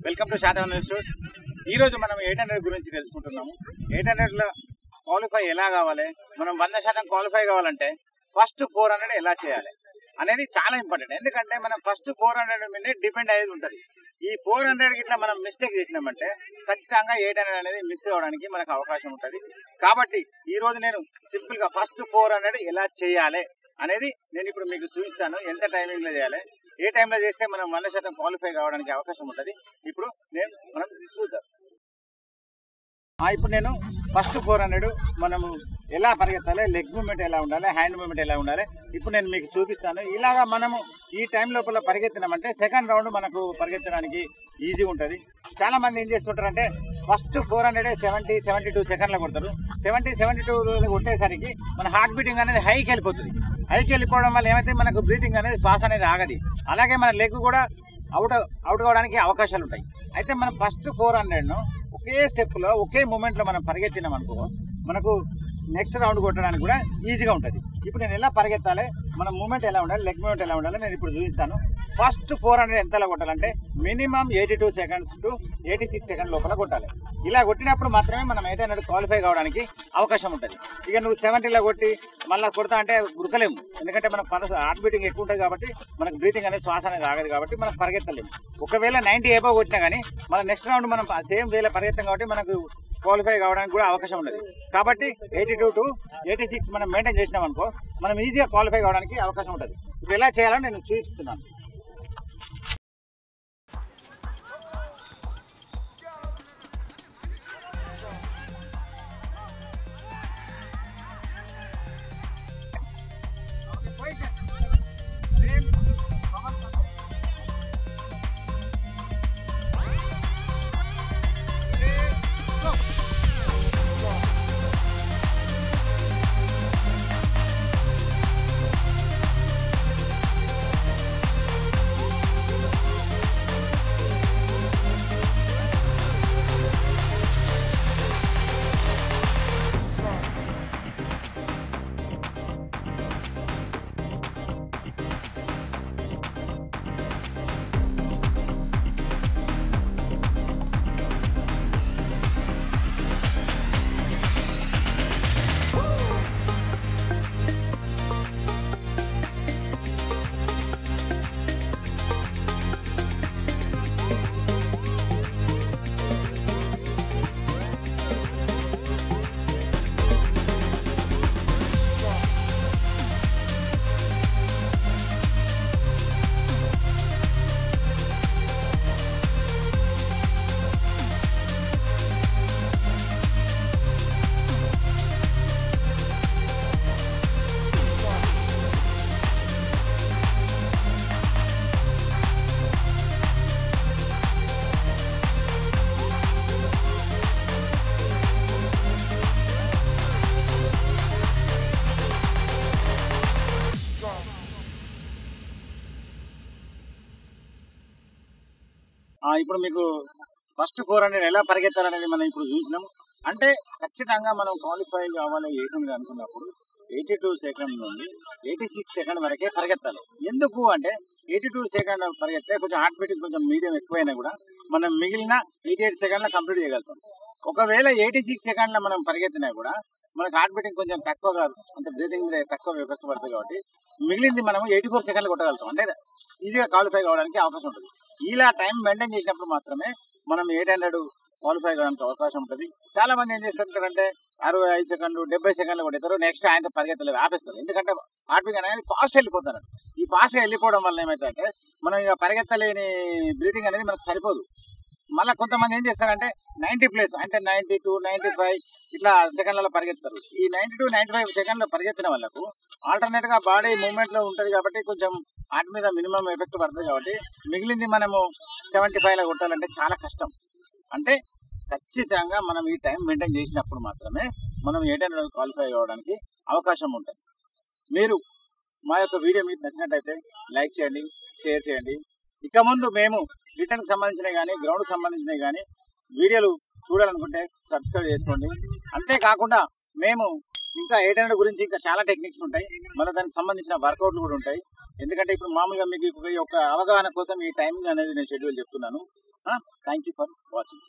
Welcome to Shatavan institute. ఈ రోజు మనం 800 గురించి తెలుసుకుంటున్నాము. 800 లో క్వాలిఫై ఎలా కావాలి, మనం 100% క్వాలిఫై కావాలంటే ఫస్ట్ 400 ఎలా చేయాలి అనేది చాలా ఇంపార్టెంట్. ఎందుకంటే మనం ఫస్ట్ 400 మీద డిపెండ్ అయ్యేది ఉంటుంది. ఈ 400 ఇట్లా మనం మిస్టేక్ చేసినామంటే ఖచ్చితంగా 800 అనేది మిస్ అవ్వడానికి మనకు అవకాశం ఉంటుంది. కాబట్టి ఈ రోజు నేను సింపుల్ గా ఫస్ట్ 400 ఎలా చేయాలి అనేది నేను ఇప్పుడు మీకు చూపిస్తాను. ఎంత టైమింగ్ లో చేయాలి, ఏ టైంలో చేస్తే మనం 100% క్వాలిఫై కావడానికి అవకాశం ఉంటుంది. ఇప్పుడు మనం చూద్దాం. ఇప్పుడు నేను ఫస్ట్ 400 మనము ఎలా పరిగెత్తాలి, లెగ్ మూమెంట్ ఎలా ఉండాలి, హ్యాండ్ మూమెంట్ ఎలా ఉండాలి ఇప్పుడు నేను మీకు చూపిస్తాను. ఇలాగా మనము ఈ టైం లోపల పరిగెత్తినామంటే సెకండ్ రౌండ్ మనకు పరిగెత్తడానికి ఈజీగా ఉంటుంది. చాలా మంది ఏం చేస్తుంటారంటే ఫస్ట్ 400 72 సెకండ్లో కొడతారు. 72 కొట్టేసరికి మన హార్ట్ బీటింగ్ అనేది హైకి వెళ్ళిపోతుంది. హైకి వెళ్ళిపోవడం వల్ల ఏమైతే మనకు బ్రీతింగ్ అనేది శ్వాస అనేది ఆగది. అలాగే మన లెగ్ కూడా అవుట్ కావడానికి అవకాశాలు ఉంటాయి. అయితే మనం ఫస్ట్ 400ను ఒకే స్టెప్లో ఒకే మూమెంట్లో మనం పరిగెత్తినాం అనుకో మనకు నెక్స్ట్ రౌండ్ కొట్టడానికి కూడా ఈజీగా ఉంటుంది. ఇప్పుడు నేను ఎలా పరిగెత్తాలి, మన మూమెంట్ ఎలా ఉండాలి, లెగ్ మూమెంట్ ఎలా ఉండాలి నేను ఇప్పుడు చూపిస్తాను. ఫస్ట్ 400 ఎంతలా కొట్టాలంటే మినిమం 82 సెకండ్స్ టు 86 సెకండ్ లోపల కొట్టాలి. ఇలా కొట్టినప్పుడు మాత్రమే మనం 800 క్వాలిఫై కావడానికి అవకాశం ఉంటుంది. ఇక నువ్వు 70లో కొట్టి మళ్ళీ కొడతా అంటే ఉరకలేము. ఎందుకంటే మనకు హార్ట్ బీటింగ్ ఎక్కువ ఉంటుంది కాబట్టి మనకు బ్రీతింగ్ అనేది శ్వాస అనేది ఆగదు కాబట్టి మనం పరిగెత్తలేము. ఒకవేళ 90 ఎబో కొట్టినా కానీ మన నెక్స్ట్ రౌండ్ మనం సేమ్ వేలో పరిగెత్తాం కాబట్టి మనకు క్వాలిఫై కావడానికి కూడా అవకాశం ఉండదు. కాబట్టి 82 to 86 మనం మెయింటైన్ చేసినాం అనుకో మనం ఈజీగా క్వాలిఫై కావడానికి అవకాశం ఉంటుంది. ఇప్పుడు ఎలా చేయాలని నేను చూపిస్తున్నాను. ఇప్పుడు మీకు ఫస్ట్ 400 ఎలా పరిగెత్తాలనేది మనం ఇప్పుడు చూసినాము. అంటే ఖచ్చితంగా మనం క్వాలిఫై కావాలి 800 అనుకున్నప్పుడు 82 సెకండ్ నుండి 86 సెకండ్ వరకే పరిగెత్తాలి. ఎందుకు అంటే 82 సెకండ్ పరిగెత్తే కొంచెం హార్ట్ బీటింగ్ కొంచెం మీడియం ఎక్కువైనా కూడా మనం మిగిలిన 88 సెకండ్లో కంప్లీట్ చేయగలుగుతాం. ఒకవేళ 86 సెకండ్లో మనం పరిగెత్తినా కూడా మనకు హార్ట్ బీటింగ్ కొంచెం తక్కువగా అంటే బ్రీతింగ్ మీద తక్కువ ఎఫెక్ట్ పడుతుంది కాబట్టి మిగిలింది మనం 84 సెకండ్లు కొట్టగలుగుతాం. అంటే ఈజీగా క్వాలిఫై కావడానికి అవకాశం ఉంటుంది. ఇలా టైం మెయింటైన్ చేసినప్పుడు మాత్రమే మనం 800 క్వాలిఫై కావడానికి అవకాశం ఉంటుంది. చాలా మంది ఏం చేస్తుంటారంటే 65 సెకండ్లు 70 సెకండ్లు కొడతారు, నెక్స్ట్ ఆయన పరిగెత్తలేదు ఆపేస్తారు. ఎందుకంటే హార్ట్ బీటింగ్ అనేది ఫాస్ట్ వెళ్ళిపోతారు. ఈ ఫాస్ట్గా వెళ్ళిపోవడం వల్ల ఏమైతే మనం ఇక పరిగెత్తలేని బ్రీతింగ్ అనేది మనకు సరిపోదు. మళ్ళీ కొంతమంది ఏం చేస్తారంటే 90+ అంటే 92 95 ఇట్లా సెకండ్లలో పరిగెత్తారు. ఈ 92 95 సెకండ్లో పరిగెత్తిన వాళ్ళకు ఆల్టర్నేట్ గా బాడీ మూవ్మెంట్ లో ఉంటుంది కాబట్టి కొంచెం హార్ట్ మీద మినిమం ఎఫెక్ట్ పడుతుంది. కాబట్టి మిగిలింది మనము 75లో కొట్టాలంటే చాలా కష్టం. అంటే ఖచ్చితంగా మనం ఈ టైం మెయింటైన్ చేసినప్పుడు మాత్రమే మనం 800 క్వాలిఫై అవ్వడానికి అవకాశం ఉంటుంది. మీరు మా యొక్క వీడియో మీకు నచ్చినట్టయితే లైక్ చేయండి, షేర్ చేయండి. ఇక ముందు మేము రిటర్న్ సంబంధించినవి కానీ గ్రౌండ్ సంబంధించినవి కానీ వీడియోలు చూడాలనుకుంటే సబ్స్క్రైబ్ చేసుకోండి. అంతేకాకుండా మేము ఇంకా 800 గురించి ఇంకా చాలా టెక్నిక్స్ ఉంటాయి, మళ్ళీ దానికి సంబంధించిన వర్కౌట్లు కూడా ఉంటాయి. ఎందుకంటే ఇప్పుడు మామూలుగా మీకు ఒక అవగాహన కోసం ఈ టైమింగ్ అనేది నేను షెడ్యూల్ చెప్తున్నాను. Thank you for watching.